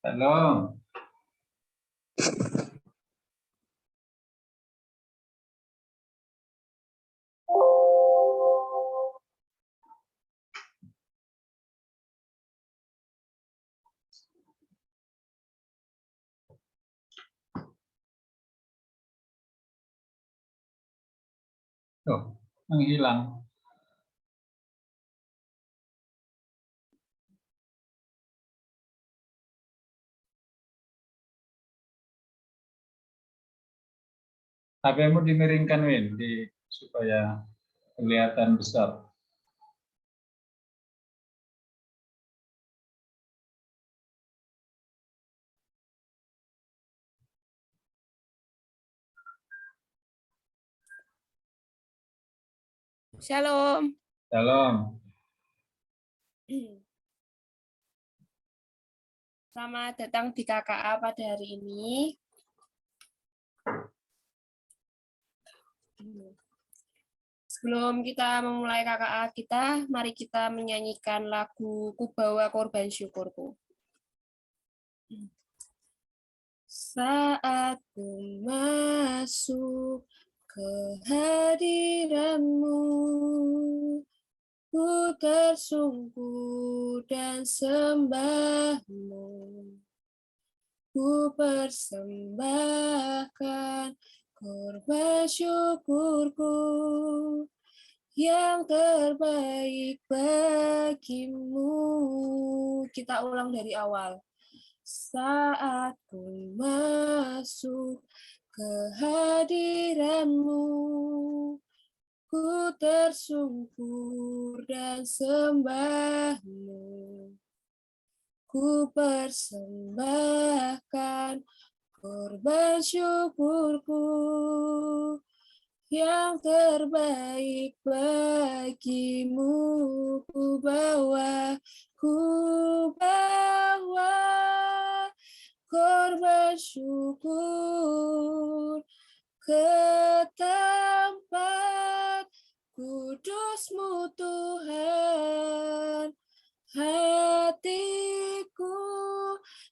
Halo. Tuh, menghilang. HP-mu dimiringkan, Win, supaya kelihatan besar. Shalom. Shalom. Selamat datang di KKA pada hari ini. Sebelum kita memulai KKA kita, mari kita menyanyikan lagu Ku Bawa Korban Syukurku. Saat ku masuk ke hadirat-Mu, ku tersungkur dan sembah-Mu. Ku persembahkan korban syukurku yang terbaik bagi-Mu. Kita ulang dari awal. Saat ku masuk ke hadirat-Mu, ku tersungkur dan sembah-Mu. Ku persembahkan korban syukurku yang terbaik bagi-Mu. Ku bawa korban syukur ke tempat kudus-Mu Tuhan. Hatiku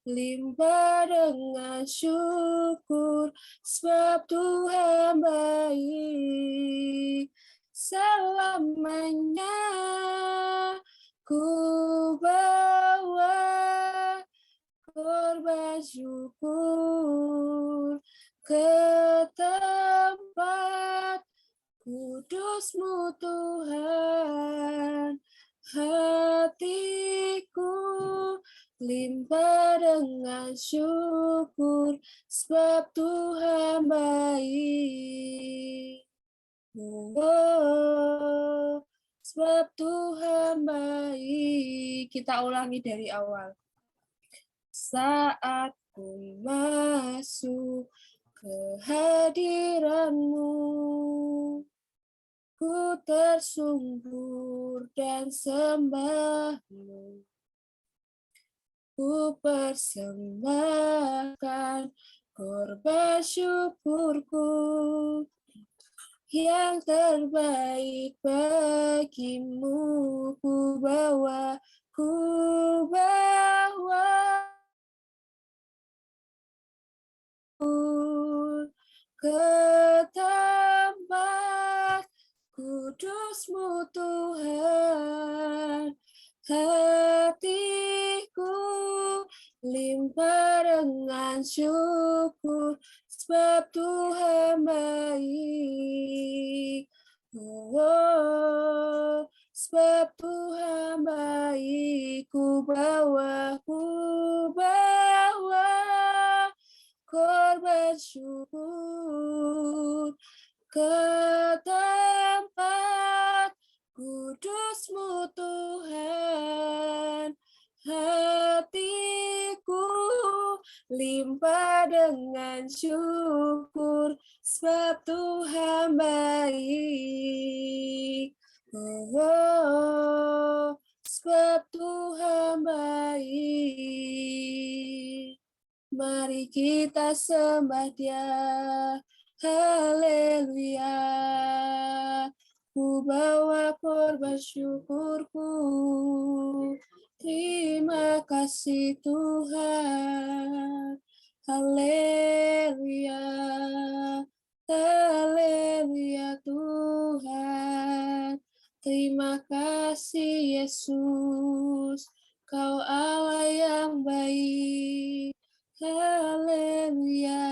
limpah dengan syukur, sebab Tuhan baik selamanya. Ku bawa korban syukur ke tempat kudus-Mu Tuhan. Hatiku limpah dengan syukur, sebab Tuhan baik. Oh, sebab Tuhan baik. Kita ulangi dari awal. Saat ku masuk ke hadirat-Mu, ku tersungkur dan sembah-Mu. Ku persembahkan korban syukurku yang terbaik bagi-Mu. Ku bawa ke tempat kudus-Mu Tuhan. Hatiku limpah dengan syukur, sebab Tuhan baik. Oh, sebab Tuhan baik. Ku bawa korban syukur ke tempat kudus-Mu Tuhan. Hatiku limpah dengan syukur, sebab Tuhan baik. Oh, sebab Tuhan baik. Mari kita sembah Dia. Haleluya. Ku bawa korban syukurku. Terima kasih Tuhan. Haleluya. Haleluya Tuhan. Terima kasih Yesus. Kau Allah yang baik. Haleluya.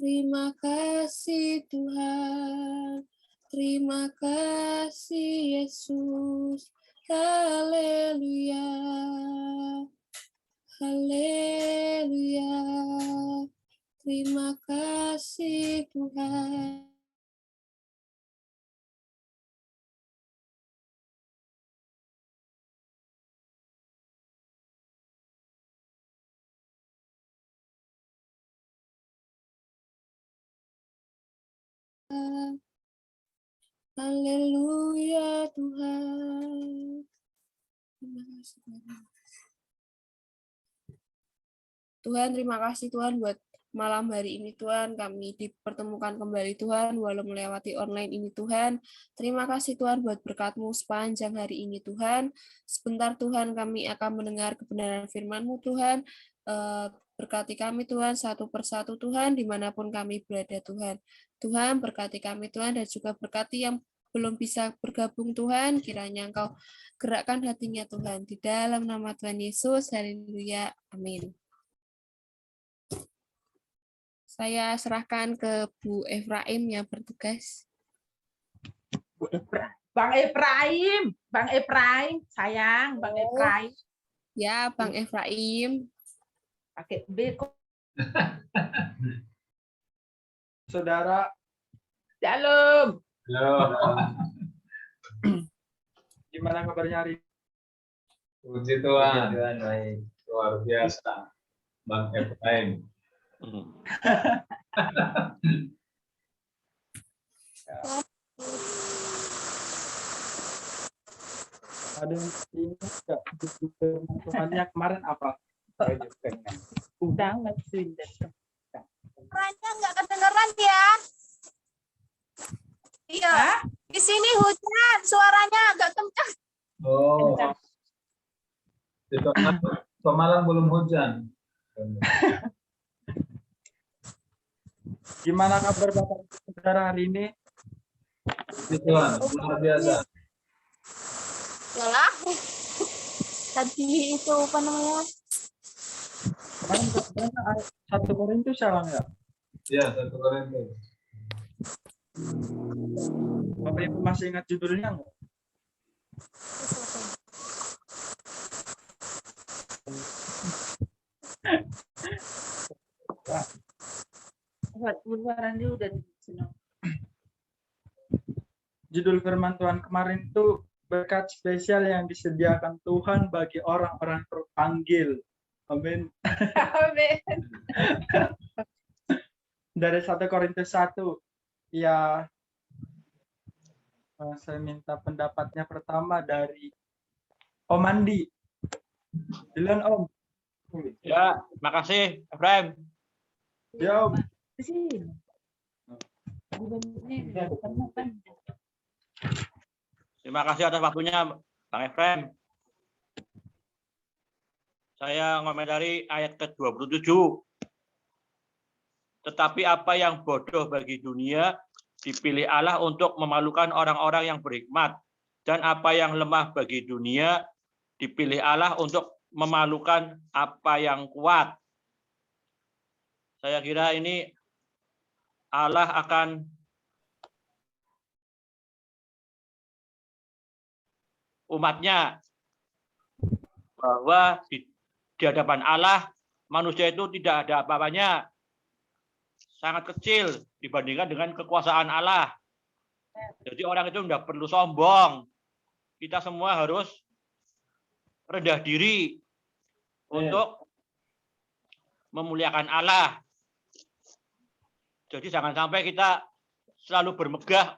Terima kasih Tuhan. Terima kasih Yesus. Haleluya. Haleluya. Terima kasih Tuhan. Haleluya Tuhan. Terima kasih Tuhan. Tuhan, terima kasih Tuhan buat malam hari ini Tuhan. Kami dipertemukan kembali Tuhan, walau melewati online ini Tuhan. Terima kasih Tuhan buat berkat-Mu sepanjang hari ini Tuhan. Sebentar Tuhan kami akan mendengar kebenaran firman-Mu Tuhan. Berkati kami Tuhan satu persatu Tuhan, dimanapun kami berada Tuhan. Tuhan berkati kami Tuhan, dan juga berkati yang belum bisa bergabung Tuhan. Kiranya Engkau gerakkan hatinya Tuhan. Di dalam nama Tuhan Yesus, haleluya, amin. Saya serahkan ke Bu Efraim yang bertugas. Bang Efraim, sayang, Bang Efraim. Ya, Bang Efraim. Pakai B kok. Saudara, Shalom. Halo. gimana kabarnya hari? Puji Tuhan. Baik. Luar biasa. Bang Efraim. Ada yang ini enggak? Tuhannya kemarin apa? Udah nggak sudah. Suaranya nggak kedengeran ya? Iya. Hah? Di sini hujan, suaranya agak kencang. Oh. Di Pemalang belum hujan. Gimana kabar Bapak Saudara hari ini? Puji Tuhan, luar biasa. Yalah. Tadi itu apa namanya? Kemarin katanya ayat 1 Korintus salah ya? Iya, 1 Korintus. Bapak Ibu masih ingat judulnya nggak? Buat dia udah di sini. Judul firman Tuhan kemarin itu berkat spesial yang disediakan Tuhan bagi orang-orang terpanggil. Amin. Amin. Dari 1 Korintus 1. Ya, saya minta pendapatnya pertama dari Om Andi. Silakan Om. Ya, makasih, Efraim. Ya Om. Di sini. Terima kasih atas waktunya, Bang Efraim. Saya ngomentari ayat ke-27. Tetapi apa yang bodoh bagi dunia dipilih Allah untuk memalukan orang-orang yang berhikmat. Dan apa yang lemah bagi dunia dipilih Allah untuk memalukan apa yang kuat. Saya kira ini Allah akan umatnya, bahwa di hadapan Allah manusia itu tidak ada apa-apanya, sangat kecil dibandingkan dengan kekuasaan Allah. Jadi orang itu tidak perlu sombong. Kita semua harus rendah diri untuk memuliakan Allah. Jadi jangan sampai kita selalu bermegah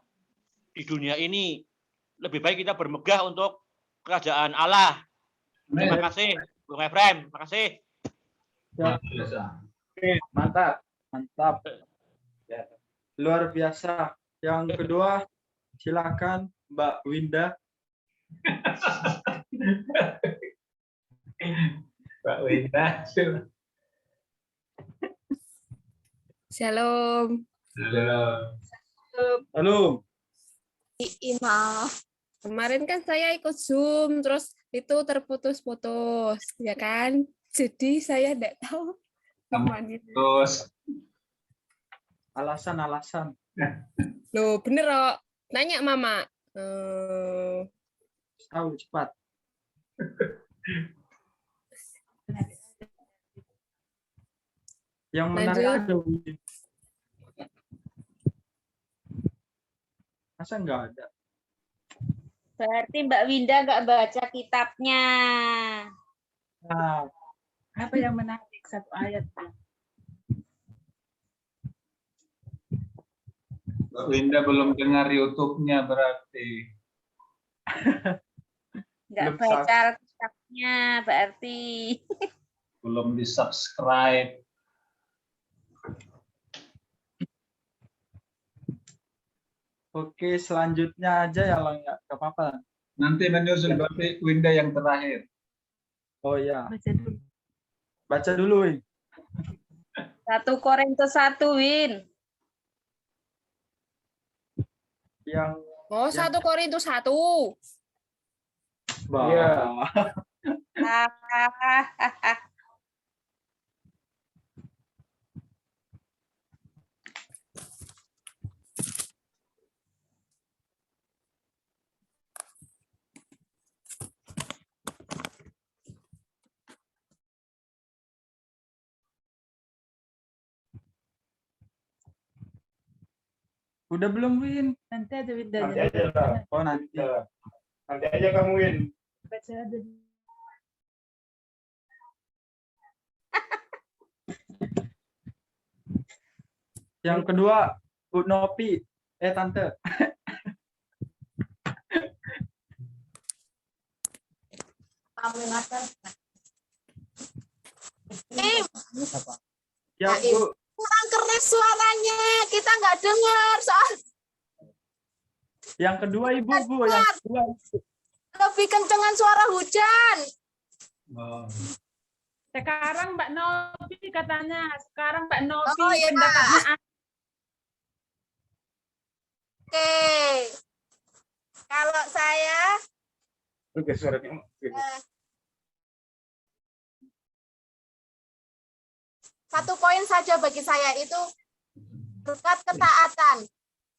di dunia ini. Lebih baik kita bermegah untuk kerajaan Allah. Terima kasih, Bung Efraim. Terima kasih. Luar biasa. Oke, mantap. Mantap. Luar biasa. Yang kedua, silakan Mbak Winda. Winda. Shalom. Halo. Halo. Maaf. Kemarin kan saya ikut Zoom, terus itu terputus-putus, ya kan? Jadi saya enggak tahu namanya. Terus Alasan-alasan. Loh, bener kok. Nanya Mama. Tahu cepat. Yang menarik Lanjut. ada Win. Masa nggak ada? Berarti Mbak Winda nggak baca kitabnya. Nah, Apa yang menarik satu ayat? Mbak Winda belum dengar YouTube-nya berarti. Nggak Belum baca kitabnya berarti. Belum di-subscribe. oke, selanjutnya aja ya, Lang, ya. Nggak apa-apa. Nanti menyusul berarti Winda yang terakhir. Oh ya, Baca dulu. baca dulu, Win. 1 Korintus 1, Win. Yang Oh, 1 Korintus 1. Iya. Udah belum, Win? Nanti ada Winda. Nanti aja lah. Oh, nanti. Nanti aja kamu Win. Baca aja. Yang kedua, Bu Nopi. Tante. Ya, Bu. Kurang keras suaranya. Kita nggak dengar. Soal Yang kedua, Ibu, Bu. Yang kedua. lebih kencengan suara hujan. Oh. Sekarang Mbak Novi katanya. Sekarang Mbak Novi Oh, iya. pendapatnya Oke. Kalau saya Oke, suaranya. satu poin saja bagi saya itu berkat ketaatan.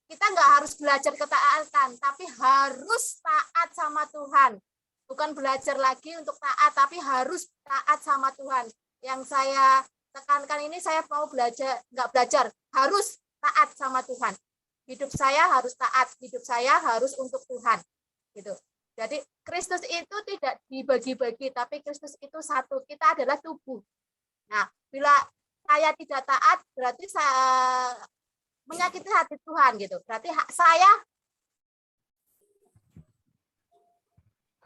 Kita nggak harus belajar ketaatan, tapi harus taat sama Tuhan. Bukan belajar lagi untuk taat, tapi harus taat sama Tuhan. Yang saya tekankan ini saya mau belajar, nggak belajar, harus taat sama Tuhan. Hidup saya harus taat, hidup saya harus untuk Tuhan. Gitu. Jadi Kristus itu tidak dibagi-bagi, tapi Kristus itu satu. Kita adalah tubuh. Nah, bila saya tidak taat, berarti saya menyakiti hati Tuhan gitu. Berarti saya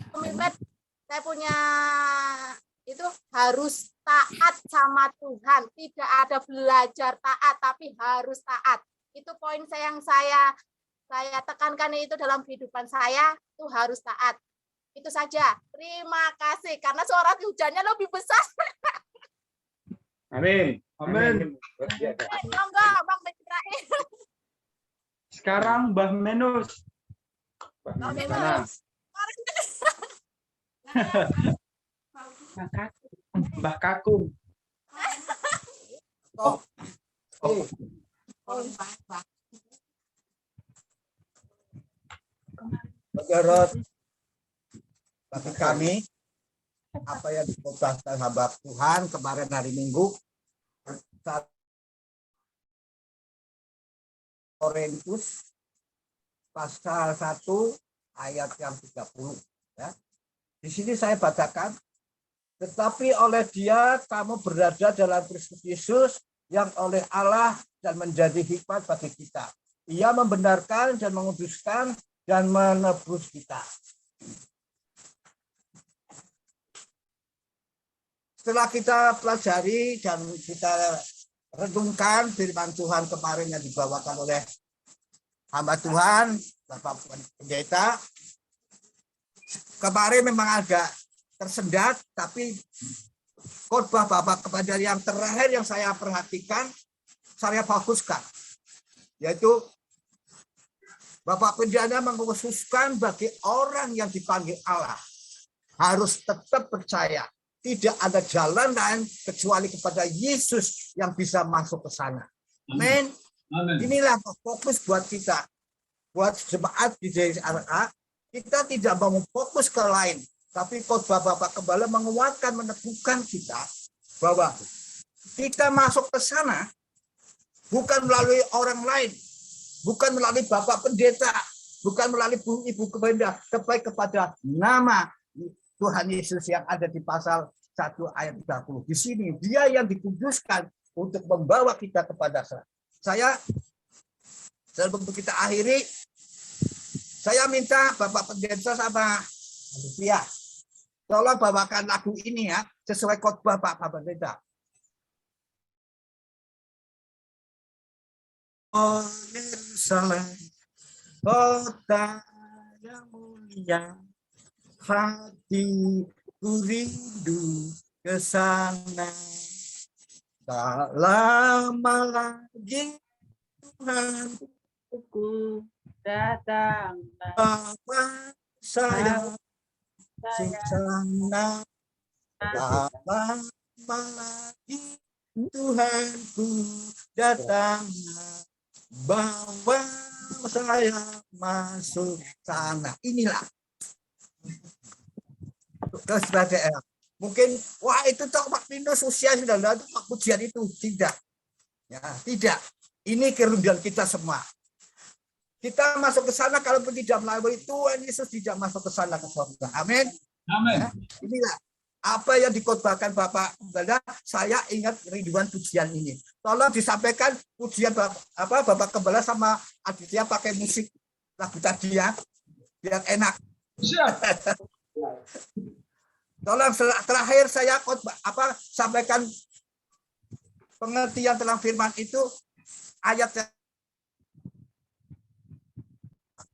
komitmen, saya punya itu harus taat sama Tuhan. Tidak ada belajar taat, tapi harus taat. Itu poin yang saya tekankan itu dalam kehidupan saya, itu harus taat. Itu saja. Terima kasih karena suara hujannya lebih besar. Amin. Amin. Enggak, Bang Israel. Sekarang Mbah Menus. Bang Gimana? Menus. Mbah Kakung. Menurut bagi kami, apa yang dikotbahkan hamba Tuhan kemarin hari Minggu, 1 Korintus pasal 1 ayat yang 30. Ya. Di sini saya bacakan, tetapi oleh Dia kamu berada dalam Kristus Yesus yang oleh Allah dan menjadi hikmat bagi kita. Ia membenarkan dan menguduskan dan menebus kita. Setelah kita pelajari dan kita renungkan firman Tuhan kemarin yang dibawakan oleh hamba Tuhan, Bapak Pendeta, kemarin memang agak tersendat, tapi khotbah Bapak kepada yang terakhir yang saya perhatikan, saya fokuskan, yaitu Bapak Pendeta mengkhususkan bagi orang yang dipanggil Allah harus tetap percaya. Tidak ada jalan lain kecuali kepada Yesus yang bisa masuk ke sana. Amin. Inilah fokus buat kita. Buat jemaat di JSRA, kita tidak mau fokus ke lain. Tapi khotbah Bapak Gembala menguatkan, meneguhkan kita bahwa kita masuk ke sana bukan melalui orang lain. Bukan melalui Bapak Pendeta, bukan melalui Ibu Gembala, tapi kepada nama Tuhan Yesus yang ada di pasal 1 ayat 30. Di sini dia yang dikuduskan untuk membawa kita kepada saya. Sebelum kita akhiri, saya minta Bapak Pendeta sama Aditya, tolong bawakan lagu ini ya, sesuai khotbah Bapak Pendeta. Oh Yerusalem, kota yang mulia, hatiku rindu ke sana. Tak lama lagi Tuhanku Datang. bawa saya ke sana. Tak lama lagi Tuhanku datang. Bawa saya masuk sana. Inilah. Terus mungkin wah itu toh Pak Pino sosial sudah ada pujian itu tidak. Ya, tidak. Ini kerugian kita semua. Kita masuk ke sana kalau tidak melalui Tuhan Yesus tidak masuk ke sana ke surga. Amin. Amin. Ya, inilah apa yang dikhotbahkan Bapak Gembala, saya ingat rinduan pujian ini. Tolong disampaikan pujian Bapak Gembala sama Aditya pakai musik lagu tadi ya, biar enak. Tolong terakhir saya sampaikan pengertian tentang firman itu ayatnya.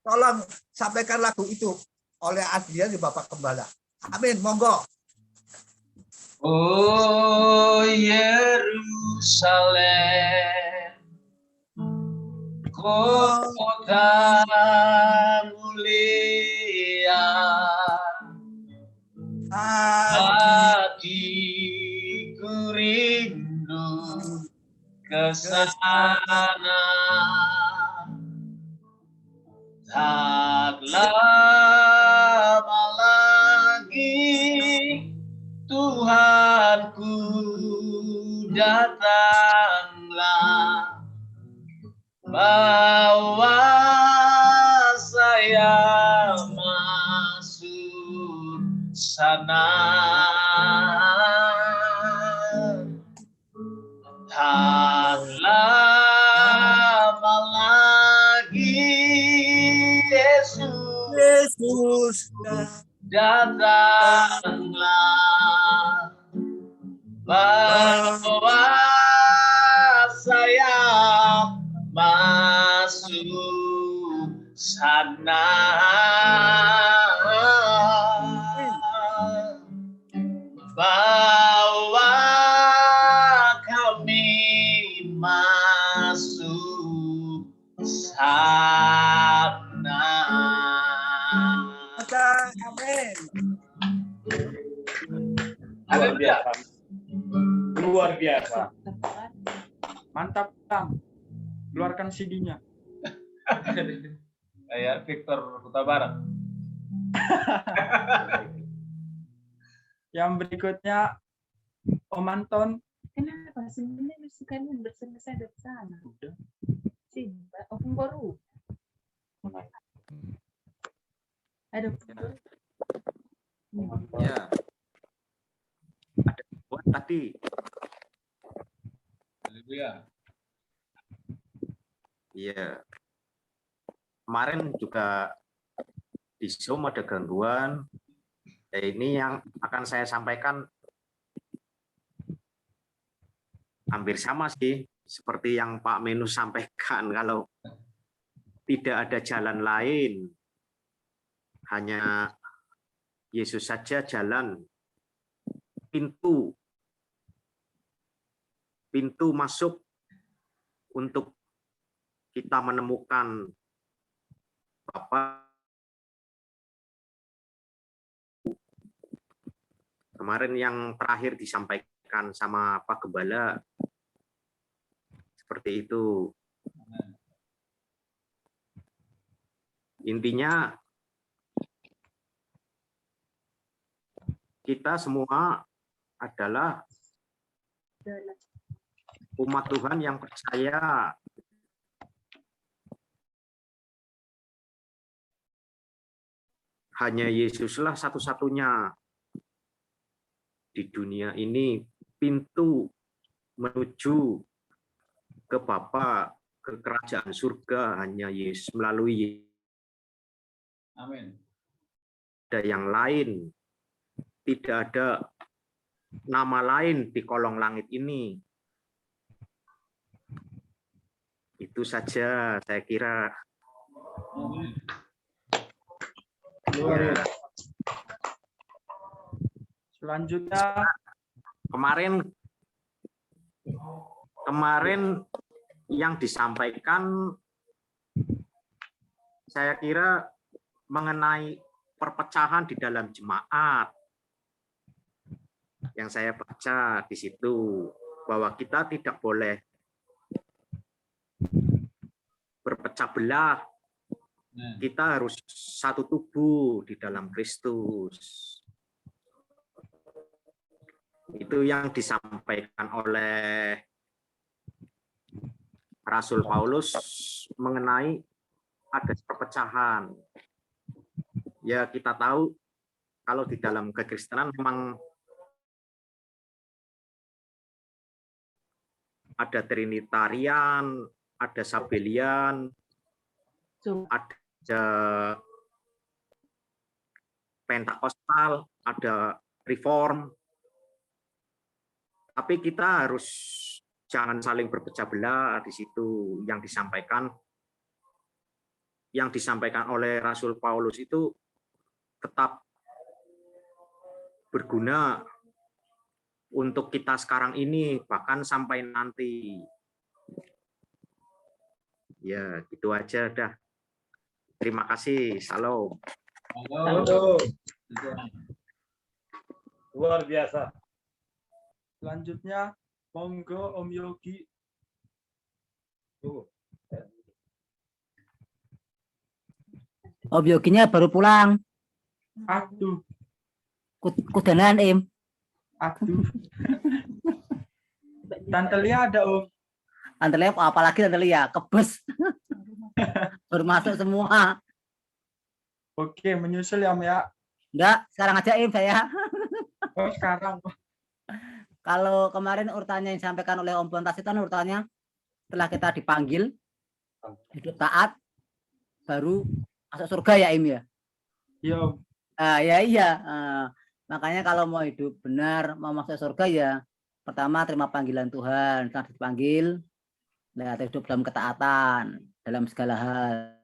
Tolong sampaikan lagu itu oleh Aditya di Bapak Gembala. Amin, monggo. Oh Yerusalem, kota mulia, hatiku rindu ke sana. Tak lama lagi Tuhanku datanglah, bawa saya masuk sana. Tak lama lagi Yesus datanglah, bawa saya masuk sana. Bawa kami masuk sana. Amin. Luar biasa. Luar biasa. Mantap, Bang. Keluarkan CD-nya. Kayak Victor Huta Barat. Yang berikutnya Om Anton. Kenapa sebenarnya sukanya bersama-sama dari sana? Si Om Boru. Ada. Ya. Ada buat tadi. Haleluya. Iya. Kemarin juga di Zoom ada gangguan. Ini yang akan saya sampaikan hampir sama sih seperti yang Pak Menus sampaikan. Kalau tidak ada jalan lain, hanya Yesus saja jalan, pintu pintu masuk untuk kita menemukan Bapa. Kemarin yang terakhir disampaikan sama Pak Gembala seperti itu. Intinya kita semua adalah umat Tuhan yang percaya hanya Yesuslah satu-satunya di dunia ini pintu menuju ke Bapa, ke kerajaan surga, hanya Yesus. Melalui Yesus. Amin. Ada yang lain, tidak ada nama lain di kolong langit ini. Itu saja saya kira. Ya. Selanjutnya kemarin yang disampaikan saya kira mengenai perpecahan di dalam jemaat. Yang saya baca di situ bahwa kita tidak boleh berpecah belah. Kita harus satu tubuh di dalam Kristus. Itu yang disampaikan oleh Rasul Paulus mengenai ada perpecahan. Ya, kita tahu kalau di dalam kekristenan memang ada Trinitarian, ada Sabelian, ada Pentakostal, ada Reform. Tapi kita harus jangan saling berpecah belah di situ. Yang disampaikan oleh Rasul Paulus itu tetap berguna untuk kita sekarang ini, bahkan sampai nanti. Ya, gitu aja dah. Terima kasih. Salam. Halo. Luar biasa. Selanjutnya, monggo Om Yogi. Om Yoginya baru pulang. Aduh. Kudanan, Im. Aduh. Tante Lia ada, Om. Tante Lia, apalagi Tante Lia, kebes. Baru masuk semua. Oke, menyusul ya, Om ya. Enggak, sekarang aja Im saya. Oh, sekarang. Kalau kemarin urutannya yang disampaikan oleh Om Bontas itu urutannya setelah kita dipanggil, hidup taat, baru masuk surga ya Im ya? Iya. Iya. Makanya kalau mau hidup benar, mau masuk surga ya, pertama terima panggilan Tuhan. Setelah dipanggil, lihat hidup dalam ketaatan, dalam segala hal.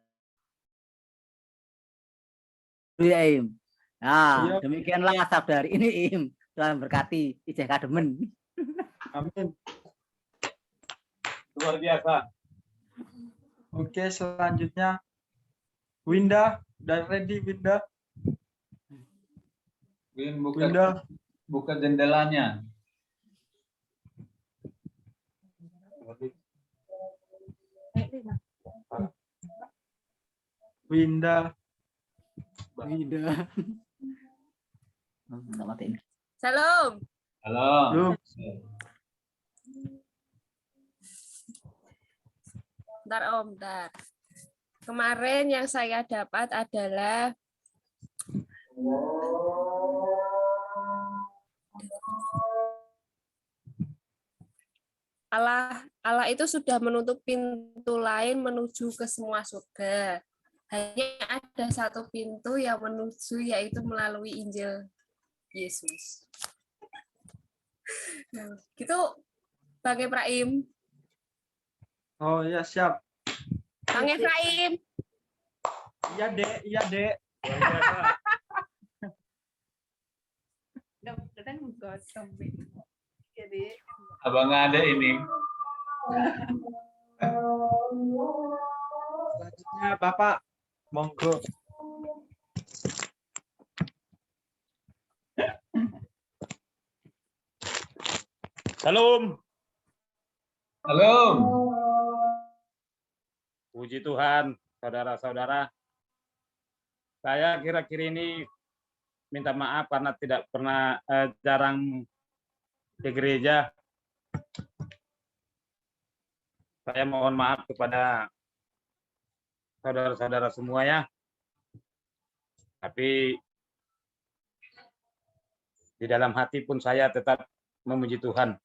Ya Im. Nah, demikianlah sabda hari ini Im. Tuhan berkati, ijazah kademen. Amin. Luar biasa. Oke, selanjutnya Winda, udah ready Winda? Win, Winda, buka jendelanya. Winda. Salam. Halo. Bentar Om, bentar. Kemarin yang saya dapat adalah Allah itu sudah menutup pintu lain menuju ke semua surga. Hanya ada satu pintu yang menuju, yaitu melalui Injil Yesus. Gitu, Bang Efraim. Oh ya, siap. Bang Efraim. Iya, Dek. Iya, Dek. ya, Dik. Abang ada ini. Selanjutnya Bapak, monggo. Salam. Halo. Puji Tuhan, saudara-saudara. Saya kira-kira ini minta maaf karena tidak pernah jarang di gereja. Saya mohon maaf kepada saudara-saudara semua ya. Tapi di dalam hati pun saya tetap memuji Tuhan.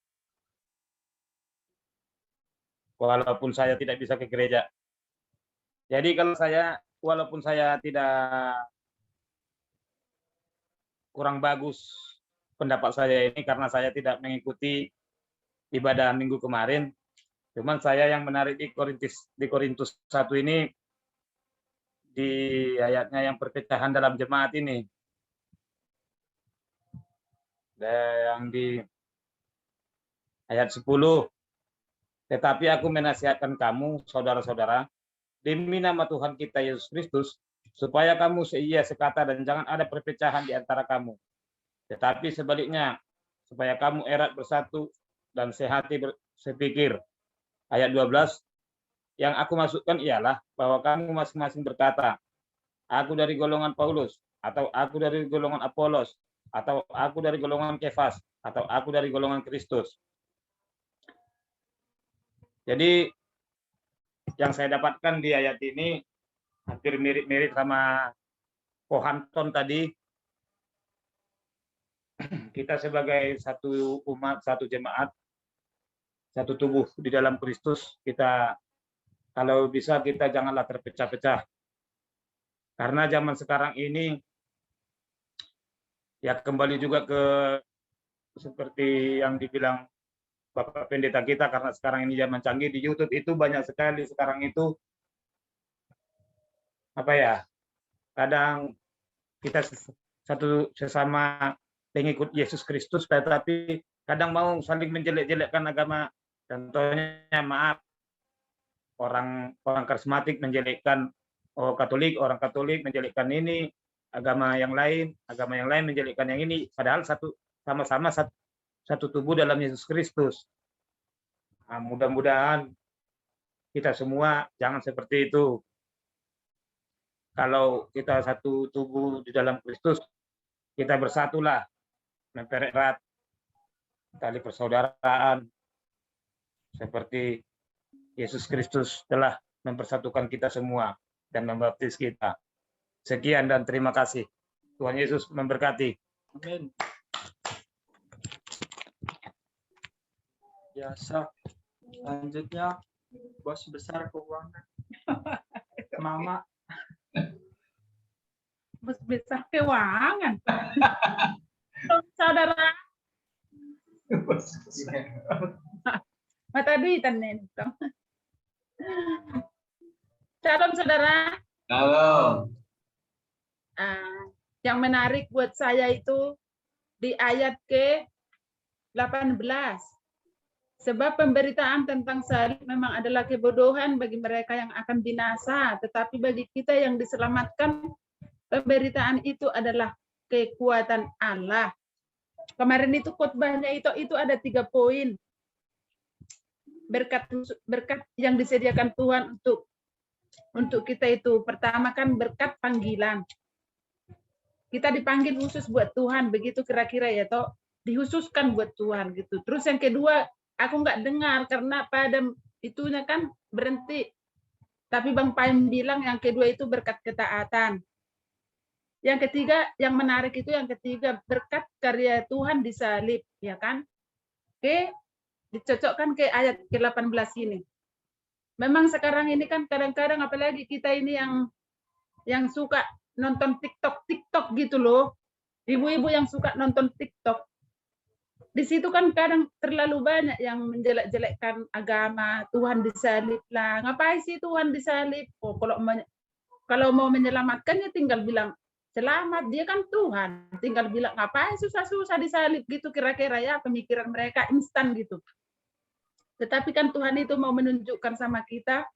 Walaupun saya tidak bisa ke gereja. Jadi kalau saya, walaupun saya tidak kurang bagus pendapat saya ini karena saya tidak mengikuti ibadah minggu kemarin, cuman saya yang menarik di Korintus 1 ini, di ayatnya yang perpecahan dalam jemaat ini. Yang di ayat 10, tetapi aku menasihatkan kamu, saudara-saudara, demi nama Tuhan kita Yesus Kristus, supaya kamu seia sekata dan jangan ada perpecahan di antara kamu. Tetapi sebaliknya, supaya kamu erat bersatu dan sehati sepikir. Ayat 12, yang aku masukkan ialah bahwa kamu masing-masing berkata, aku dari golongan Paulus, atau aku dari golongan Apolos, atau aku dari golongan Kefas, atau aku dari golongan Kristus. Jadi yang saya dapatkan di ayat ini hampir mirip-mirip sama Pohanton tadi. Kita sebagai satu umat, satu jemaat, satu tubuh di dalam Kristus, kita kalau bisa kita janganlah terpecah-pecah. Karena zaman sekarang ini ya kembali juga ke seperti yang dibilang Bapak Pendeta kita, karena sekarang ini zaman canggih, di YouTube itu banyak sekali sekarang itu apa ya, kadang kita satu sesama pengikut Yesus Kristus, tetapi kadang mau saling menjelek-jelekkan agama. Contohnya, maaf, orang karismatik menjelekkan Katolik, orang Katolik menjelekkan ini, agama yang lain menjelekkan yang ini, padahal sama-sama satu tubuh dalam Yesus Kristus. Nah, mudah-mudahan kita semua jangan seperti itu. Kalau kita satu tubuh di dalam Kristus, kita bersatulah, mempererat tali persaudaraan, seperti Yesus Kristus telah mempersatukan kita semua dan membaptis kita. Sekian dan terima kasih. Tuhan Yesus memberkati. Amin. Biasa. Selanjutnya, Bos Besar Keuangan. Mama. Bos Besar Keuangan. Saudara. Mata duitan nih. Shalom saudara. Halo. Yang menarik buat saya itu di ayat ke-18. Sebab pemberitaan tentang salib memang adalah kebodohan bagi mereka yang akan binasa, tetapi bagi kita yang diselamatkan, pemberitaan itu adalah kekuatan Allah. Kemarin itu khotbahnya itu ada 3 poin. Berkat yang disediakan Tuhan untuk kita itu. Pertama kan berkat panggilan. Kita dipanggil khusus buat Tuhan, begitu kira-kira ya toh, dihususkan buat Tuhan gitu. Terus yang kedua, aku nggak dengar karena pada itunya kan berhenti. Tapi Bang Paim bilang yang kedua itu berkat ketaatan. Yang ketiga, yang menarik itu yang ketiga, berkat karya Tuhan disalib, ya kan? Oke, dicocokkan ke ayat ke-18 ini. Memang sekarang ini kan kadang-kadang apalagi kita ini yang suka nonton TikTok gitu loh. Ibu-ibu yang suka nonton TikTok. Di situ kan kadang terlalu banyak yang menjelek-jelekkan agama, Tuhan disalib lah. Ngapain sih Tuhan disalib? Oh, kalau mau menyelamatkan ya tinggal bilang selamat, dia kan Tuhan. Tinggal bilang ngapain susah-susah disalib gitu, kira-kira ya pemikiran mereka instan gitu. Tetapi kan Tuhan itu mau menunjukkan sama kita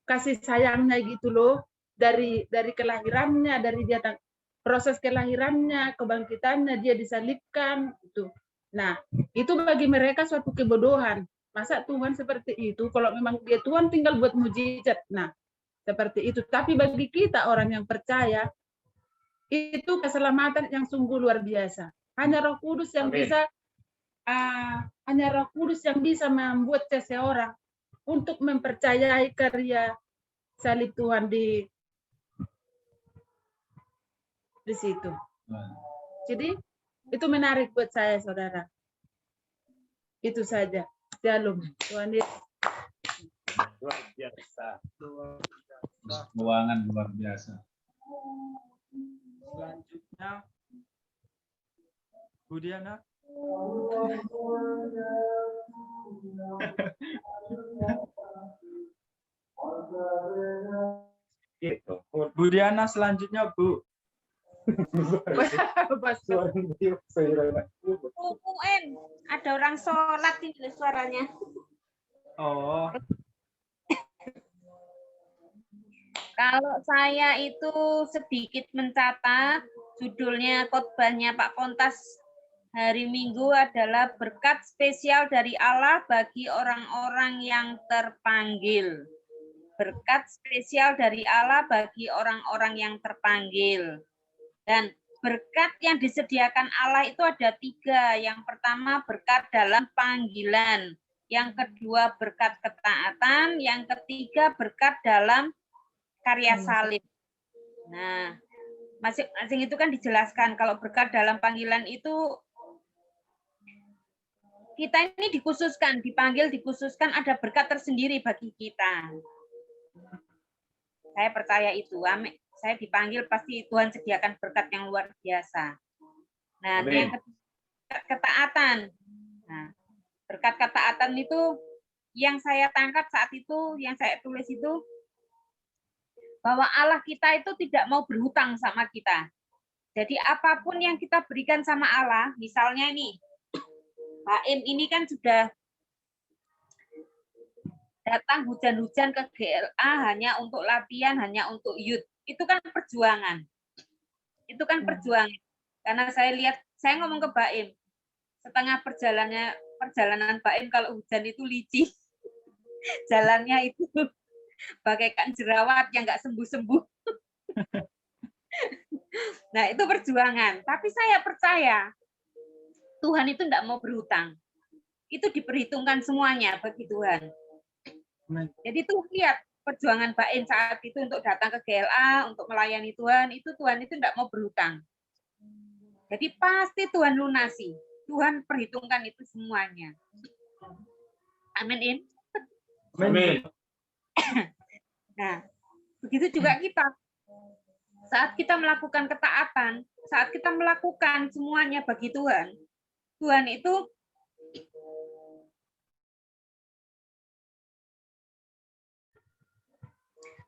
kasih sayangnya gitu loh, dari kelahirannya, dari dia proses kelahirannya, kebangkitannya, dia disalibkan gitu. Nah, itu bagi mereka suatu kebodohan. Masa Tuhan seperti itu? Kalau memang dia Tuhan tinggal buat mujizat. Nah, seperti itu. Tapi bagi kita orang yang percaya, itu keselamatan yang sungguh luar biasa. Hanya Roh Kudus yang bisa membuat seseorang untuk mempercayai karya salib Tuhan di situ. Jadi itu menarik buat saya, saudara. Itu saja. Shalom. Tuhan Yesus. Luar biasa. Keuangan luar biasa. Selanjutnya, Bu Diana. Gitu. Bu Diana selanjutnya, Bu. UN, ada orang sholat ini suaranya. Oh. Kalau saya itu sedikit mencatat, judulnya khotbahnya Pak Pontas hari Minggu adalah berkat spesial dari Allah bagi orang-orang yang terpanggil. Berkat spesial dari Allah bagi orang-orang yang terpanggil. Dan berkat yang disediakan Allah itu ada 3. Yang pertama berkat dalam panggilan. Yang kedua berkat ketaatan. Yang ketiga berkat dalam karya salib. Nah, masing-masing itu kan dijelaskan. Kalau berkat dalam panggilan itu kita ini dikhususkan, dipanggil, dikhususkan, ada berkat tersendiri bagi kita. Saya percaya itu. Amin. Saya dipanggil pasti Tuhan sediakan berkat yang luar biasa. Nah, yang ketiga, ketaatan. Nah, berkat ketaatan itu yang saya tangkap saat itu, yang saya tulis itu, bahwa Allah kita itu tidak mau berhutang sama kita. Jadi apapun yang kita berikan sama Allah, misalnya ini, Pak Im ini kan sudah datang hujan-hujan ke GLA hanya untuk latihan, hanya untuk youth. Itu kan perjuangan. Itu kan perjuangan. Karena saya lihat, saya ngomong ke Pak Im, setengah perjalanan Pak Im kalau hujan itu licin. Jalannya itu bagaikan jerawat yang nggak sembuh-sembuh. Nah, itu perjuangan. Tapi saya percaya Tuhan itu tidak mau berhutang. Itu diperhitungkan semuanya bagi Tuhan. Jadi tuh lihat perjuangan Mbak In saat itu untuk datang ke GLA, untuk melayani Tuhan itu tidak mau berhutang. Jadi pasti Tuhan lunasi. Tuhan perhitungkan itu semuanya. Amin, In. Amin. Nah, begitu juga kita. Saat kita melakukan ketaatan, saat kita melakukan semuanya bagi Tuhan, Tuhan itu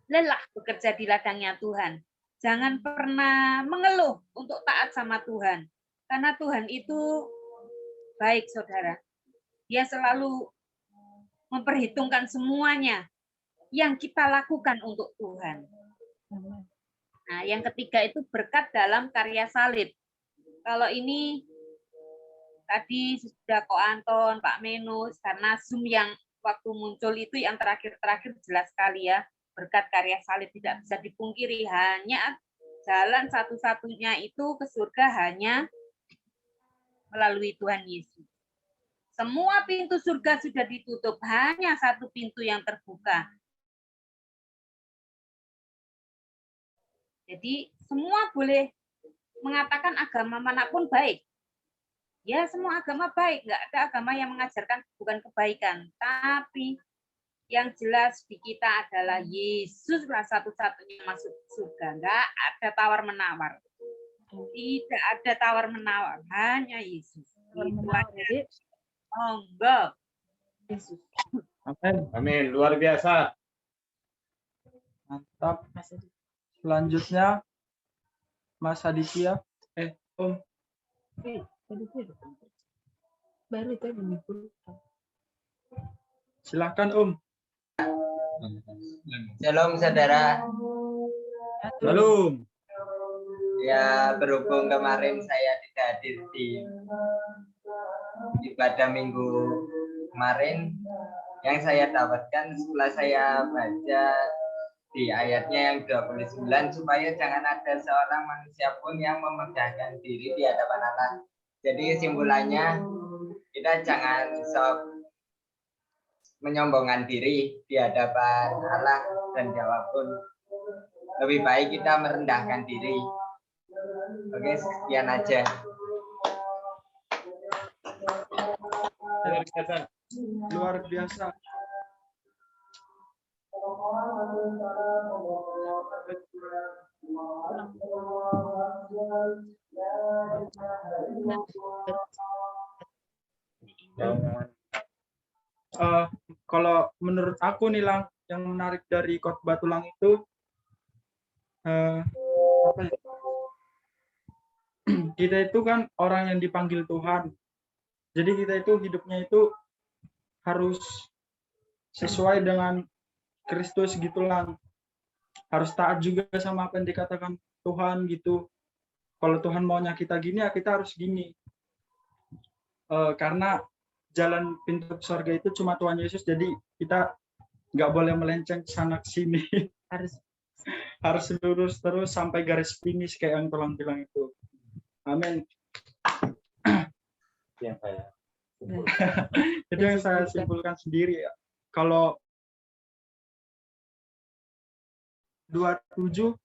lelah bekerja di ladangnya Tuhan. Jangan pernah mengeluh untuk taat sama Tuhan. Karena Tuhan itu baik, saudara. Dia selalu memperhitungkan semuanya yang kita lakukan untuk Tuhan. Nah, yang ketiga itu berkat dalam karya salib. Kalau ini tadi sudah Ko Anton, Pak Menus, karena Zoom yang waktu muncul itu yang terakhir-terakhir jelas sekali ya. Berkat karya salib tidak bisa dipungkiri, hanya jalan satu-satunya itu ke surga hanya melalui Tuhan Yesus. Semua pintu surga sudah ditutup, hanya satu pintu yang terbuka. Jadi semua boleh mengatakan agama manapun baik. Ya, semua agama baik, nggak ada agama yang mengajarkan bukan kebaikan. Tapi yang jelas di kita adalah Yesuslah satu-satunya masuk surga. Nggak ada tawar-menawar. Tidak ada tawar-menawar. Hanya Yesus. Itu aja. Monggo. Yesus. Amin. Amin. Luar biasa. Mantap. Selanjutnya, Mas Aditya. Om. Baru tadi Silakan Om. Shalom saudara. Shalom. Ya, berhubung kemarin saya tidak hadir di ibadah minggu kemarin, yang saya dapatkan setelah saya baca di ayatnya yang 29, supaya jangan ada seorang manusia pun yang memegahkan diri di hadapan Allah. Jadi kesimpulannya, kita jangan sok menyombongkan diri di hadapan Allah dan Jawa pun. Lebih baik kita merendahkan diri. Oke, sekian aja. Luar biasa. Kalau menurut aku nih Lang, yang menarik dari khotbah Tulang itu apa ya? Kita itu kan orang yang dipanggil Tuhan. Jadi kita itu hidupnya itu harus sesuai dengan Kristus gitu Lang. Harus taat juga sama apa yang dikatakan Tuhan gitu. Kalau Tuhan maunya kita gini, ya kita harus gini. Karena jalan pintu surga itu cuma Tuhan Yesus, jadi kita nggak boleh melenceng sana sini. Harus lurus terus sampai garis finish kayak yang Tulang bilang itu. Amin. Itu yang saya simpulkan sendiri ya. Kalau 27,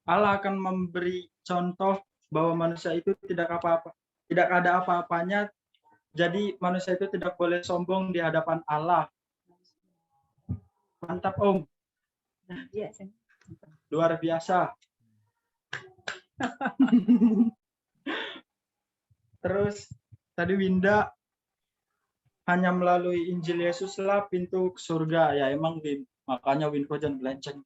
Allah akan memberi contoh bahwa manusia itu tidak ada apa-apanya. Jadi manusia itu tidak boleh sombong di hadapan Allah. Mantap Om. Luar biasa. Terus tadi Winda, hanya melalui Injil Yesus lah pintu ke surga. Ya emang Win, makanya Winko jangan melenceng.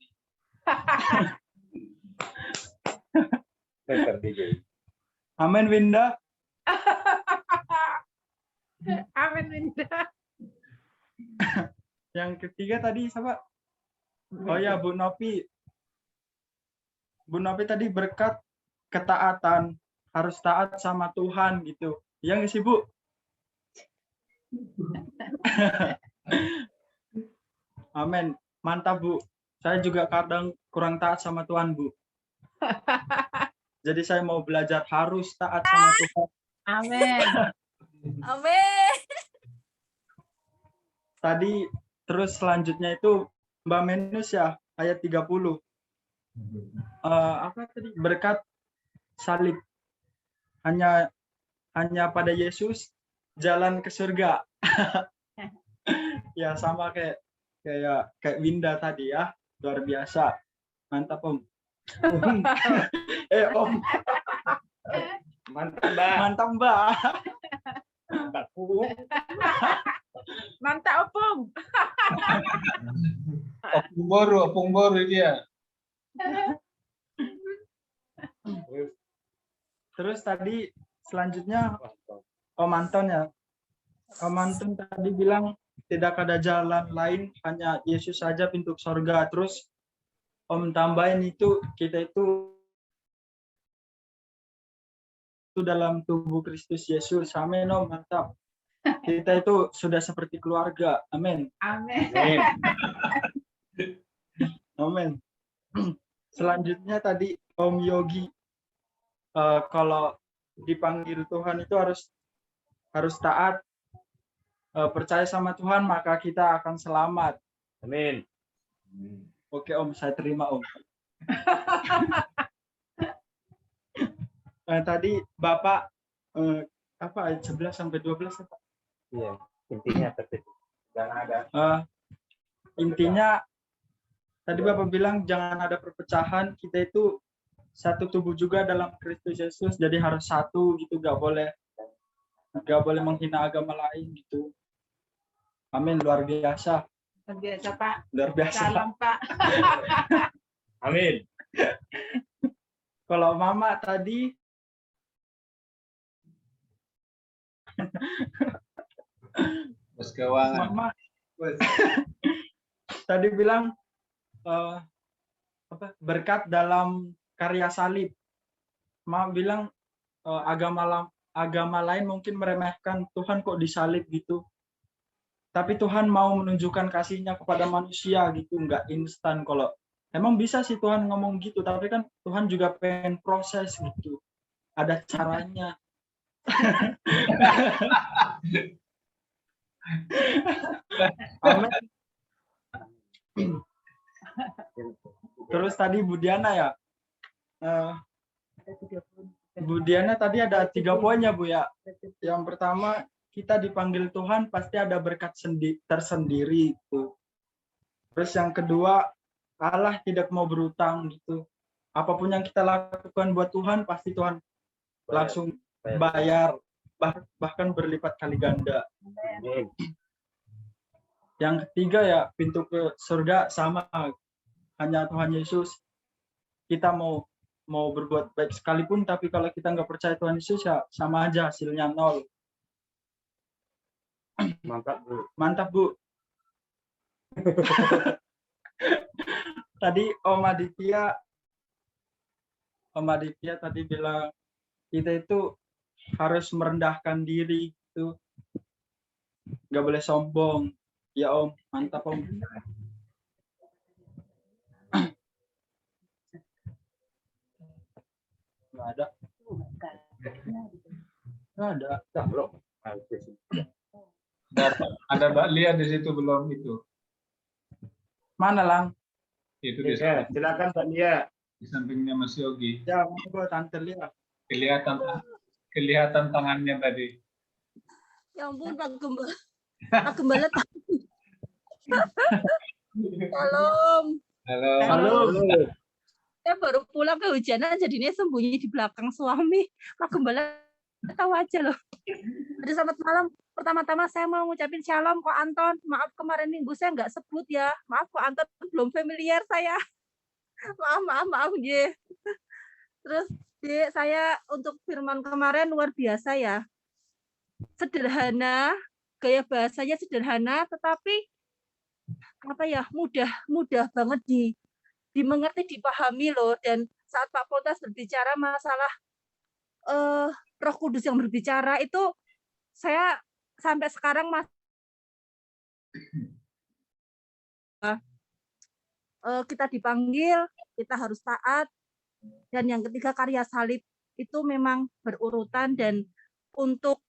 Amin Winda. Amin Winda. Yang ketiga tadi siapa? Oh ya Bu Nopi. Bu Nopi tadi berkat ketaatan, harus taat sama Tuhan gitu. Iya nggak sih Bu? Amin. Mantap Bu. Saya juga kadang kurang taat sama Tuhan Bu. Jadi saya mau belajar harus taat sama Tuhan. Amin. Amin. Tadi terus selanjutnya itu Mbak Menus ya, ayat 30. Apa tadi? Berkat salib. Hanya pada Yesus jalan ke surga. Ya sama kayak Winda tadi ya. Luar biasa. Mantap Om. Om. Mantap Mbak. Mantap Mbak. Mantap Opung. Opung baru dia. Terus tadi selanjutnya Om Anton ya. Om Anton tadi bilang tidak ada jalan lain, hanya Yesus saja pintu surga. Terus Om tambahin itu kita itu dalam tubuh Kristus Yesus. Amin Om, mantap. Kita itu sudah seperti keluarga. Amin. Amin. Amin. Selanjutnya tadi Om Yogi, kalau dipanggil Tuhan itu harus taat, percaya sama Tuhan, maka kita akan selamat. Amin. Oke Om, saya terima Om. Tadi Bapak apa ayat 11 sampai 12 ya Pak? Iya, intinya tertib. Jangan ada. Intinya tadi Bapak bilang jangan ada perpecahan, kita itu satu tubuh juga dalam Kristus Yesus, jadi harus satu gitu, nggak boleh menghina agama lain gitu. Amin, luar biasa. Luar biasa Pak. Luar biasa. Salam Pak. Amin. Kalau Mama tadi Bos keuangan. Mama tadi bilang berkat dalam karya salib. Mama bilang agama lain mungkin meremehkan Tuhan kok disalib gitu. Tapi Tuhan mau menunjukkan kasihnya kepada manusia gitu, nggak instan. Kalau emang bisa sih Tuhan ngomong gitu, tapi kan Tuhan juga pengen proses gitu. Ada caranya. Amin. Terus tadi Bu Diana ya. Bu Diana tadi ada 3 poinnya Bu ya. Yang pertama, kita dipanggil Tuhan pasti ada berkat tersendiri gitu. Terus yang kedua, Allah tidak mau berutang gitu. Apapun yang kita lakukan buat Tuhan pasti Tuhan langsung bayar, bahkan berlipat kali ganda. Yang ketiga ya, pintu ke surga sama, hanya Tuhan Yesus. Kita mau berbuat baik sekalipun, tapi kalau kita nggak percaya Tuhan Yesus ya sama aja, hasilnya 0. Mantap Bu. Mantap Bu. Tadi Om Aditya tadi bilang kita itu harus merendahkan diri itu, nggak boleh sombong. Ya Om, mantap Om. Nggak ada. Nggak ada. Belum. Ada Mbak Lia di situ belum itu? Mana Lang? Itu di Ya, silakan Mbak Lia. di sampingnya Mas Yogi. Ya, monggo Tante Lia. Kelihatan tangannya tadi. Ya ampun Pak Gembala. Pak Gembala takut. Salam. Halo. Halo. Saya baru pulang kehujanan jadinya sembunyi di belakang suami. Pak Gembala tahu aja loh. Jadi selamat malam. Pertama-tama saya mau ngucapin shalom kok Anton. Maaf kemarin minggu saya nggak sebut ya. Maaf kok Anton belum familiar saya. Maaf ye. Terus saya untuk firman kemarin luar biasa ya. Sederhana, gaya bahasanya sederhana tetapi apa ya, mudah banget dimengerti, dipahami loh. Dan saat Pak Poltas berbicara masalah Roh Kudus yang berbicara itu, saya sampai sekarang kita dipanggil, kita harus taat. Dan yang ketiga, karya salib itu memang berurutan, dan untuk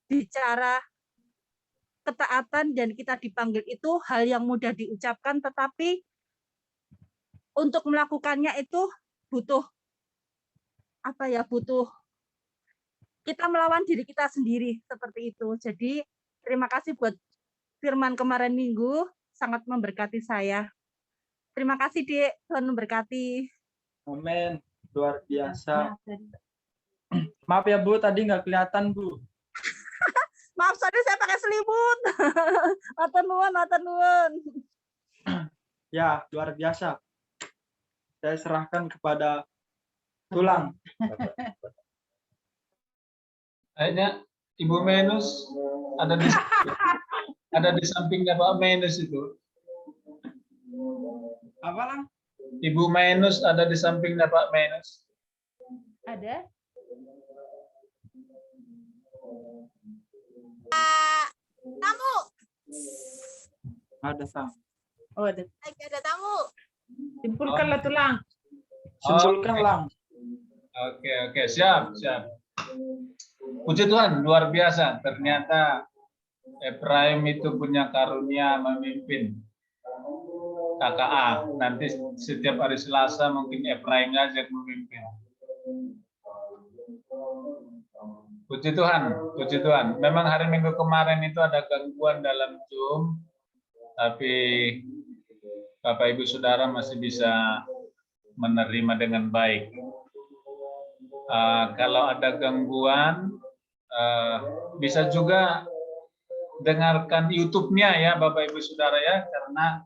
bicara ketaatan dan kita dipanggil itu hal yang mudah diucapkan, tetapi untuk melakukannya itu butuh kita melawan diri kita sendiri seperti itu. Jadi terima kasih buat firman kemarin minggu, sangat memberkati saya. Terima kasih Dek, Tuhan memberkati. Amin, luar biasa. Maaf ya Bu, tadi nggak kelihatan Bu. Maaf, sorry saya pakai selimut. Matur nuwun. Ya, luar biasa. Saya serahkan kepada Tulang. Kayaknya Ibu Menus ada di sampingnya Pak Menus itu. Apa Lang? Ibu Menus ada di sampingnya Pak Menus. Ada? Tamu. Ada Sang. Oh, ada. Lagi ada tamu. Simpulkanlah Tulang. Simpulkan Lang. Oke, siap. Puji Tuhan, luar biasa. Ternyata Efraim itu punya karunia memimpin KKA. Nanti setiap hari Selasa mungkin Efraim aja yang memimpin. Puji Tuhan. Memang hari Minggu kemarin itu ada gangguan dalam Zoom, tapi Bapak Ibu Saudara masih bisa menerima dengan baik. Kalau ada gangguan, bisa juga dengarkan YouTube-nya ya Bapak Ibu Saudara ya, karena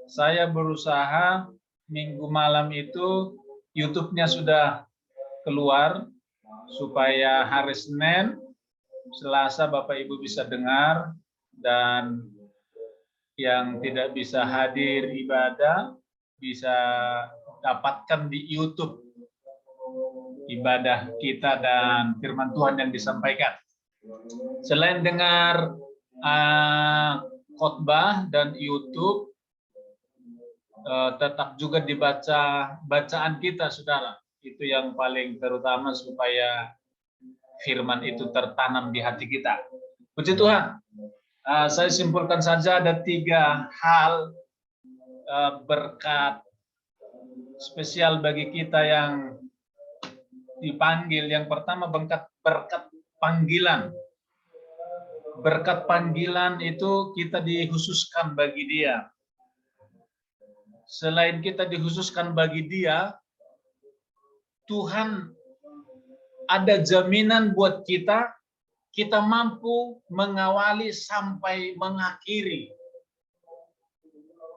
saya berusaha minggu malam itu YouTube-nya sudah keluar, supaya hari Senin, Selasa Bapak Ibu bisa dengar, dan yang tidak bisa hadir ibadah bisa dapatkan di YouTube ibadah kita dan firman Tuhan yang disampaikan. Selain dengar khotbah dan YouTube, tetap juga dibaca bacaan kita, saudara. Itu yang paling terutama supaya firman itu tertanam di hati kita. Puji Tuhan. Saya simpulkan saja ada 3 hal berkat spesial bagi kita yang dipanggil. Yang pertama berkat panggilan. Berkat panggilan itu kita dikhususkan bagi Dia. Selain kita dikhususkan bagi Dia, Tuhan ada jaminan buat kita mampu mengawali sampai mengakhiri.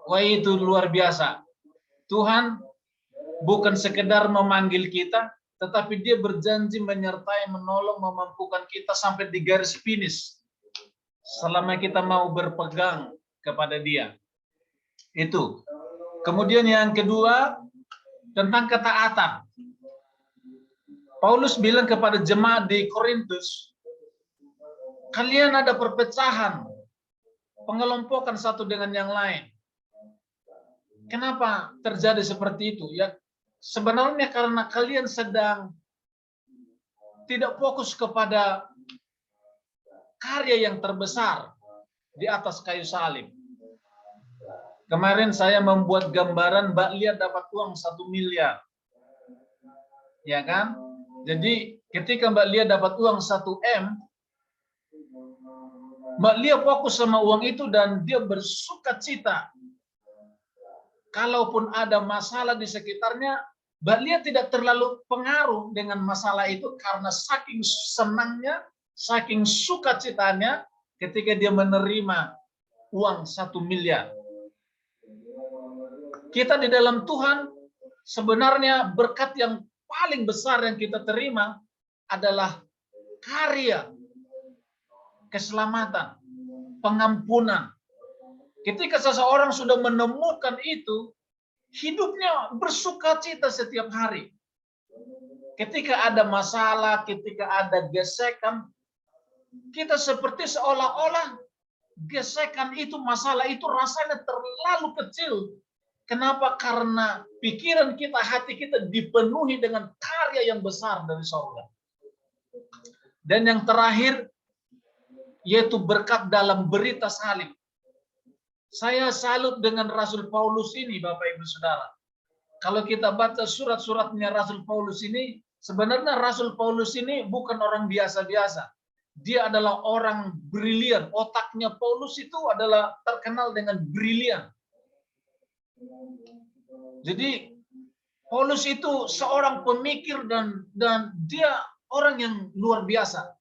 Wah, itu luar biasa. Tuhan bukan sekedar memanggil kita, tetapi Dia berjanji menyertai, menolong, memampukan kita sampai di garis finish. Selama kita mau berpegang kepada Dia. Itu. Kemudian yang kedua, tentang ketaatan. Paulus bilang kepada jemaat di Korintus, kalian ada perpecahan, pengelompokan satu dengan yang lain. Kenapa terjadi seperti itu? Ya, sebenarnya karena kalian sedang tidak fokus kepada karya yang terbesar di atas kayu salib. Kemarin saya membuat gambaran Mbak Lia dapat uang 1 miliar. Ya kan? Jadi ketika Mbak Lia dapat uang 1 M, Mbak Lia fokus sama uang itu dan dia bersukacita. Kalaupun ada masalah di sekitarnya, Mbak Lia tidak terlalu pengaruh dengan masalah itu karena saking senangnya, saking sukacitanya ketika dia menerima uang 1 miliar. Kita di dalam Tuhan sebenarnya berkat yang paling besar yang kita terima adalah karya, keselamatan, pengampunan. Ketika seseorang sudah menemukan itu, hidupnya bersukacita setiap hari. Ketika ada masalah, ketika ada gesekan, kita seperti seolah-olah gesekan itu, masalah itu rasanya terlalu kecil. Kenapa? Karena pikiran kita, hati kita dipenuhi dengan karya yang besar dari surga. Dan yang terakhir, yaitu berkat dalam berita salib. Saya salut dengan Rasul Paulus ini, Bapak Ibu Saudara. Kalau kita baca surat-suratnya Rasul Paulus ini, sebenarnya Rasul Paulus ini bukan orang biasa-biasa. Dia adalah orang brilian. Otaknya Paulus itu adalah terkenal dengan brilian. Jadi Paulus itu seorang pemikir dan dia orang yang luar biasa.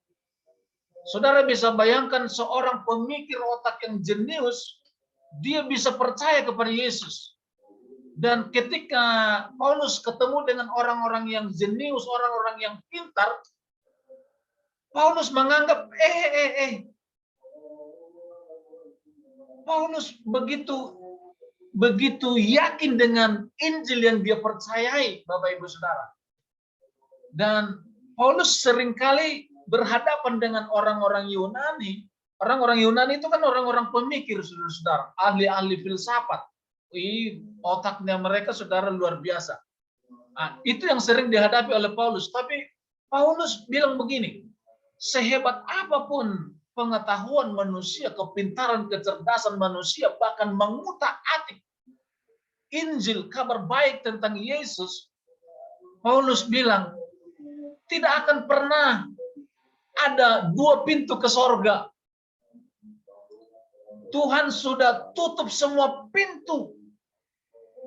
Saudara bisa bayangkan seorang pemikir otak yang jenius, dia bisa percaya kepada Yesus. Dan ketika Paulus ketemu dengan orang-orang yang jenius, orang-orang yang pintar, Paulus menganggap Paulus begitu yakin dengan Injil yang dia percayai, Bapak Ibu Saudara. Dan Paulus seringkali berhadapan dengan orang-orang Yunani. Orang-orang Yunani itu kan orang-orang pemikir, saudara-saudara, ahli-ahli filsafat. Otaknya mereka, saudara, luar biasa. Nah, itu yang sering dihadapi oleh Paulus. Tapi Paulus bilang begini, sehebat apapun pengetahuan manusia, kepintaran, kecerdasan manusia, bahkan mengutak-atik Injil, kabar baik tentang Yesus, Paulus bilang, tidak akan pernah ada 2 pintu ke sorga. Tuhan sudah tutup semua pintu.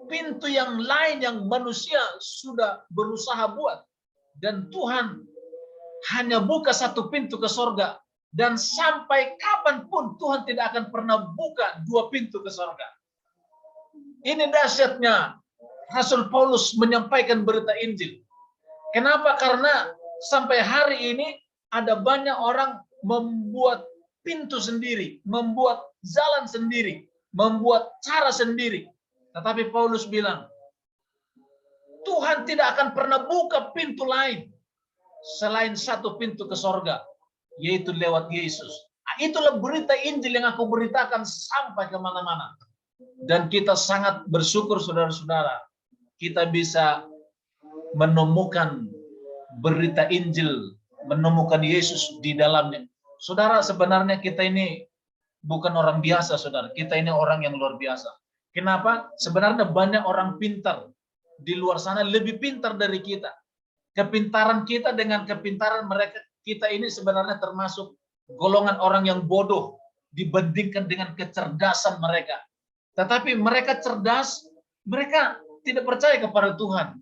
Pintu yang lain yang manusia sudah berusaha buat. Dan Tuhan hanya buka 1 pintu ke sorga. Dan sampai kapanpun Tuhan tidak akan pernah buka 2 pintu ke sorga. Ini dahsyatnya Rasul Paulus menyampaikan berita Injil. Kenapa? Karena sampai hari ini ada banyak orang membuat pintu sendiri, membuat jalan sendiri, membuat cara sendiri. Tetapi Paulus bilang, Tuhan tidak akan pernah buka pintu lain selain satu pintu ke sorga, yaitu lewat Yesus. Nah, itulah berita Injil yang aku beritakan sampai kemana-mana. Dan kita sangat bersyukur, saudara-saudara, kita bisa menemukan berita Injil, menemukan Yesus di dalamnya. Saudara, sebenarnya kita ini bukan orang biasa, saudara. Kita ini orang yang luar biasa. Kenapa? Sebenarnya banyak orang pintar di luar sana, lebih pintar dari kita. Kepintaran kita dengan kepintaran mereka, kita ini sebenarnya termasuk golongan orang yang bodoh dibandingkan dengan kecerdasan mereka. Tetapi mereka cerdas, mereka tidak percaya kepada Tuhan.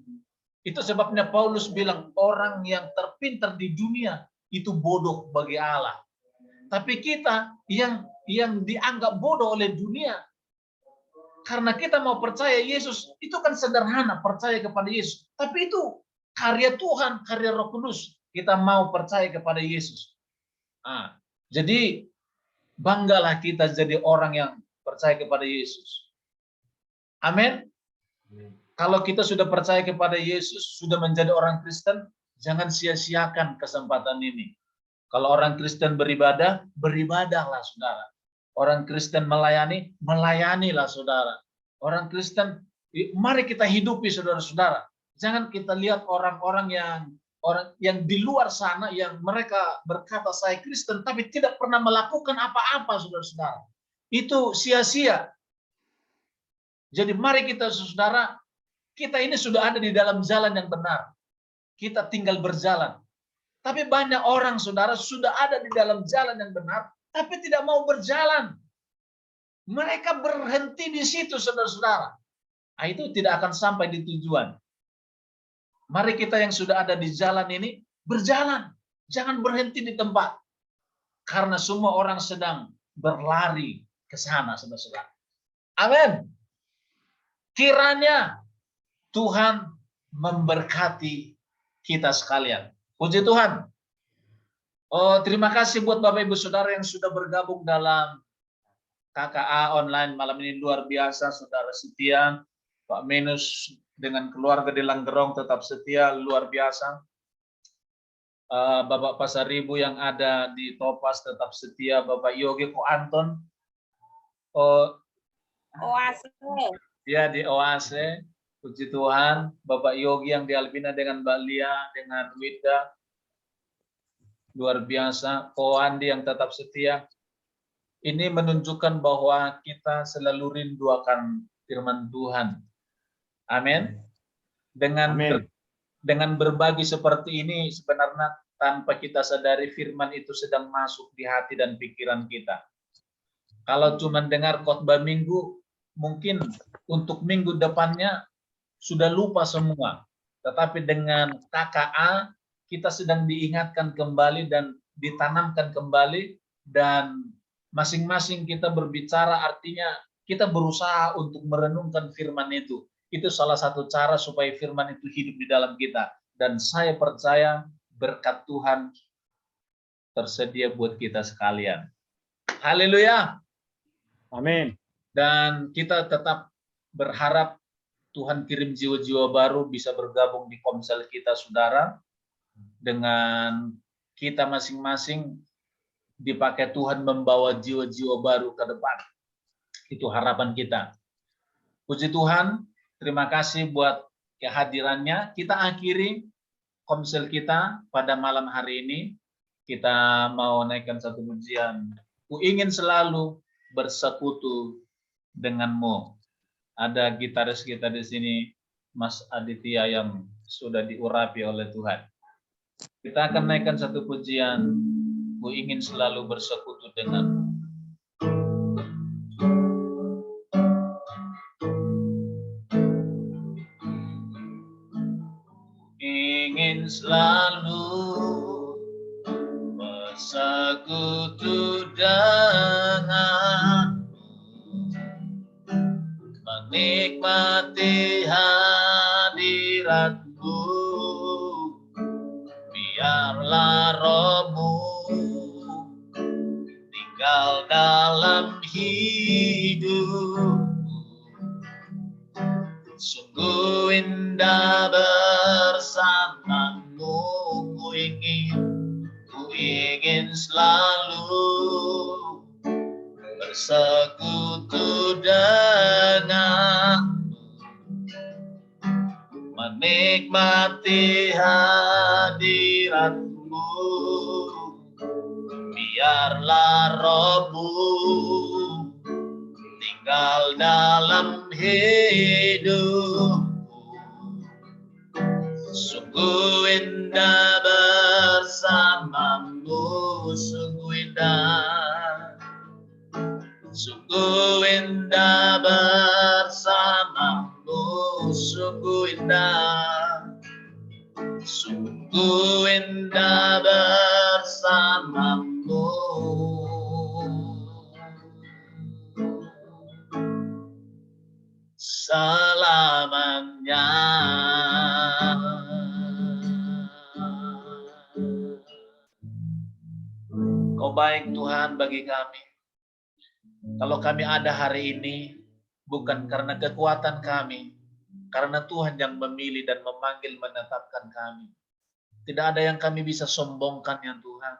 Itu sebabnya Paulus bilang, orang yang terpintar di dunia itu bodoh bagi Allah. Tapi kita yang dianggap bodoh oleh dunia, karena kita mau percaya Yesus, itu kan sederhana, percaya kepada Yesus. Tapi itu karya Tuhan, karya Roh Kudus. Kita mau percaya kepada Yesus. Nah, jadi banggalah kita jadi orang yang percaya kepada Yesus. Amin. Kalau kita sudah percaya kepada Yesus, sudah menjadi orang Kristen, jangan sia-siakan kesempatan ini. Kalau orang Kristen beribadah, beribadahlah, saudara. Orang Kristen melayani, melayanilah, saudara. Orang Kristen, mari kita hidupi, saudara-saudara. Jangan kita lihat orang-orang yang di luar sana yang mereka berkata saya Kristen, tapi tidak pernah melakukan apa-apa, saudara-saudara. Itu sia-sia. Jadi mari kita, saudara, kita ini sudah ada di dalam jalan yang benar. Kita tinggal berjalan. Tapi banyak orang, saudara, sudah ada di dalam jalan yang benar, tapi tidak mau berjalan. Mereka berhenti di situ, saudara-saudara. Nah, itu tidak akan sampai di tujuan. Mari kita yang sudah ada di jalan ini, berjalan. Jangan berhenti di tempat. Karena semua orang sedang berlari ke sana, saudara-saudara. Amin. Kiranya Tuhan memberkati kita sekalian. Puji Tuhan. Oh, terima kasih buat Bapak Ibu Saudara yang sudah bergabung dalam KKA online malam ini. Luar biasa, saudara setia. Pak Menus dengan keluarga di Langgerong tetap setia, luar biasa. Bapak Pasaribu yang ada di Topas tetap setia. Bapak Yogi Ko Anton. Oase. Ya, di Oase. Puji Tuhan. Bapak Yogi yang di Albina dengan Mbak Lia, dengan Wida. Luar biasa. Ko Andi yang tetap setia. Ini menunjukkan bahwa kita selalu rindu akan firman Tuhan. Amin. Dengan berbagi seperti ini, sebenarnya tanpa kita sadari firman itu sedang masuk di hati dan pikiran kita. Kalau cuma dengar khotbah minggu, mungkin untuk minggu depannya sudah lupa semua. Tetapi dengan KKA, kita sedang diingatkan kembali dan ditanamkan kembali, dan masing-masing kita berbicara, artinya kita berusaha untuk merenungkan firman itu. Itu salah satu cara supaya firman itu hidup di dalam kita. Dan saya percaya berkat Tuhan tersedia buat kita sekalian. Haleluya. Amin. Dan kita tetap berharap Tuhan kirim jiwa-jiwa baru bisa bergabung di komsel kita, saudara. Dengan kita masing-masing dipakai Tuhan membawa jiwa-jiwa baru ke depan. Itu harapan kita. Puji Tuhan, terima kasih buat kehadirannya. Kita akhiri komsel kita pada malam hari ini. Kita mau naikkan satu pujian. Ku ingin selalu bersekutu denganmu. Ada gitaris kita di sini, Mas Aditya, yang sudah diurapi oleh Tuhan. Kita akan naikkan satu pujian. Ku ingin selalu bersekutu denganmu. Ingin selalu bersekutu denganmu, menikmati hati Roh-Mu tinggal dalam hidup. Sungguh indah bersamamu, ku ingin selalu bersekutu dengan, menikmati hadirat-Mu. Biarlah Roh-Mu tinggal dalam hidup. Sungguh indah bersamamu, sungguh indah. Sungguh indah bersamamu, sungguh indah. Sungguh indah bersamamu. Selamanya. Kau baik Tuhan bagi kami. Kalau kami ada hari ini, bukan karena kekuatan kami, karena Tuhan yang memilih dan memanggil menetapkan kami. Tidak ada yang kami bisa sombongkan ya Tuhan.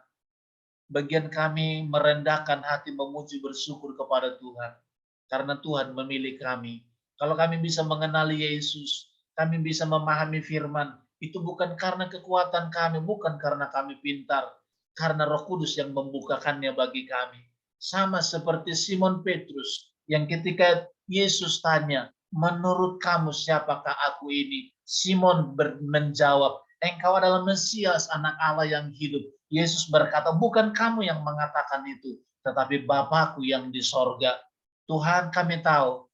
Bagian kami merendahkan hati, memuji, bersyukur kepada Tuhan. Karena Tuhan memilih kami. Kalau kami bisa mengenali Yesus, kami bisa memahami firman, itu bukan karena kekuatan kami, bukan karena kami pintar, karena Roh Kudus yang membukakannya bagi kami. Sama seperti Simon Petrus, yang ketika Yesus tanya, menurut kamu siapakah aku ini? Simon menjawab, engkau adalah Mesias, anak Allah yang hidup. Yesus berkata, bukan kamu yang mengatakan itu, tetapi Bapakku yang di sorga. Tuhan, kami tahu,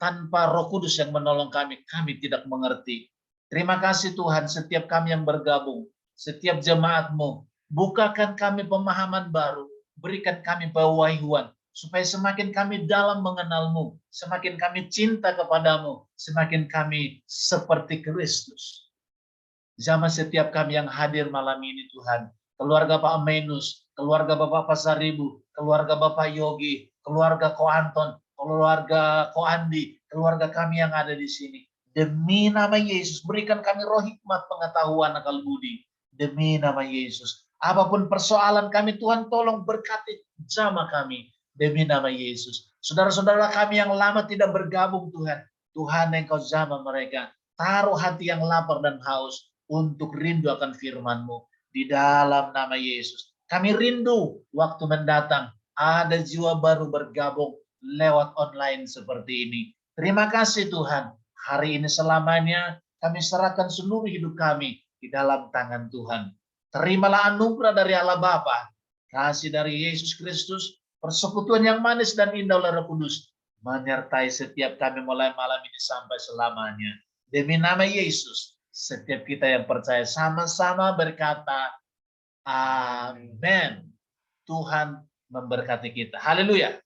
tanpa Roh Kudus yang menolong kami, kami tidak mengerti. Terima kasih Tuhan, setiap kami yang bergabung, setiap jemaat-Mu, bukakan kami pemahaman baru, berikan kami pewahyuan, supaya semakin kami dalam mengenal-Mu, semakin kami cinta kepadamu, semakin kami seperti Kristus. Jamah setiap kami yang hadir malam ini Tuhan, keluarga Pak Menus, keluarga Bapak Pasaribu, keluarga Bapak Yogi, keluarga Ko Anton, keluarga Ko Andi, keluarga kami yang ada di sini. Demi nama Yesus, berikan kami roh hikmat, pengetahuan, akal budi. Demi nama Yesus. Apapun persoalan kami, Tuhan tolong berkati jamaah kami. Demi nama Yesus. Saudara-saudara kami yang lama tidak bergabung Tuhan. Tuhan Engkau jamah mereka. Taruh hati yang lapar dan haus untuk rindu akan firman-Mu. Di dalam nama Yesus. Kami rindu waktu mendatang. Ada jiwa baru bergabung lewat online seperti ini. Terima kasih Tuhan. Hari ini selamanya kami serahkan seluruh hidup kami di dalam tangan Tuhan. Terimalah anugerah dari Allah Bapa, kasih dari Yesus Kristus, persekutuan yang manis dan indah oleh Roh Kudus, menyertai setiap kami mulai malam ini sampai selamanya. Demi nama Yesus, setiap kita yang percaya sama-sama berkata, amin. Tuhan memberkati kita. Haleluya.